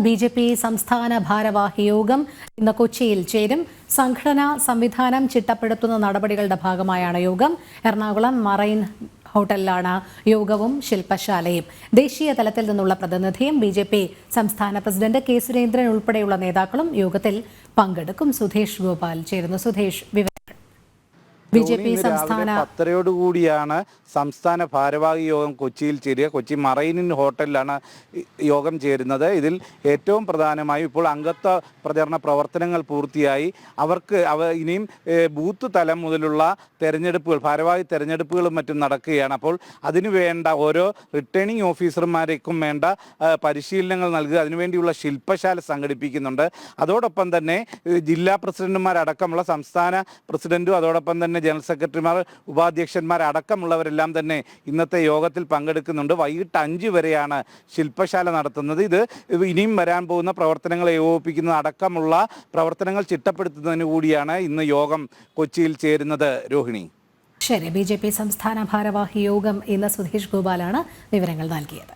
BJP സംസ്ഥാന ഭാരവാഹി യോഗം ഇന്ന് കൊച്ചിയിൽ ചേരും. സംഘടനാ സംവിധാനം ചിട്ടപ്പെടുത്തുന്ന നടപടികളുടെ ഭാഗമായാണ് യോഗം. എറണാകുളം മറൈൻ ഹോട്ടലിലാണ് യോഗവും ശില്പശാലയും. ദേശീയ തലത്തിൽ നിന്നുള്ള പ്രതിനിധിയും BJP സംസ്ഥാന പ്രസിഡന്റ് കെ സുരേന്ദ്രൻ ഉൾപ്പെടെയുള്ള നേതാക്കളും യോഗത്തിൽ പങ്കെടുക്കും. സുധേഷ് ഗോപാൽ ചേരുന്നു. സുധേഷ്, BJP സംസ്ഥാന 10:30 സംസ്ഥാന ഭാരവാഹി യോഗം കൊച്ചിയിൽ ചേരുക. കൊച്ചി മറൈൻ ഹോട്ടലിലാണ് യോഗം ചേരുന്നത്. ഇതിൽ ഏറ്റവും പ്രധാനമായും ഇപ്പോൾ അംഗത്വ പ്രചരണ പ്രവർത്തനങ്ങൾ പൂർത്തിയായി. ഇനിയും ബൂത്ത് തലം മുതലുള്ള തെരഞ്ഞെടുപ്പുകൾ, ഭാരവാഹി തെരഞ്ഞെടുപ്പുകളും മറ്റും നടക്കുകയാണ്. അപ്പോൾ അതിനു വേണ്ട ഓരോ റിട്ടേണിംഗ് ഓഫീസർമാർക്കും വേണ്ട പരിശീലനങ്ങൾ നൽകുക, അതിനുവേണ്ടിയുള്ള ശില്പശാല സംഘടിപ്പിക്കുന്നുണ്ട്. അതോടൊപ്പം തന്നെ ജില്ലാ പ്രസിഡന്റുമാരടക്കമുള്ള സംസ്ഥാന പ്രസിഡന്റും അതോടൊപ്പം തന്നെ ജനറൽ സെക്രട്ടറിമാർ, ഉപാധ്യക്ഷന്മാർ അടക്കമുള്ളവരെല്ലാം തന്നെ ഇന്നത്തെ യോഗത്തിൽ പങ്കെടുക്കുന്നുണ്ട്. വൈകിട്ട് 5 വരെയാണ് ശില്പശാല നടത്തുന്നത്. ഇത് ഇനിയും വരാൻ പോകുന്ന പ്രവർത്തനങ്ങളെ ഏകോപിപ്പിക്കുന്ന അടക്കമുള്ള പ്രവർത്തനങ്ങൾ ചിട്ടപ്പെടുത്തുന്നതിന് കൂടിയാണ് ഇന്ന് യോഗം കൊച്ചിയിൽ ചേരുന്നത്. രോഹിണി, ശരി. BJP സംസ്ഥാന ഭാരവാഹി യോഗം ഇന്ന് സുധേഷ് ഗോപാലാണ് വിവരങ്ങൾ നൽകിയത്.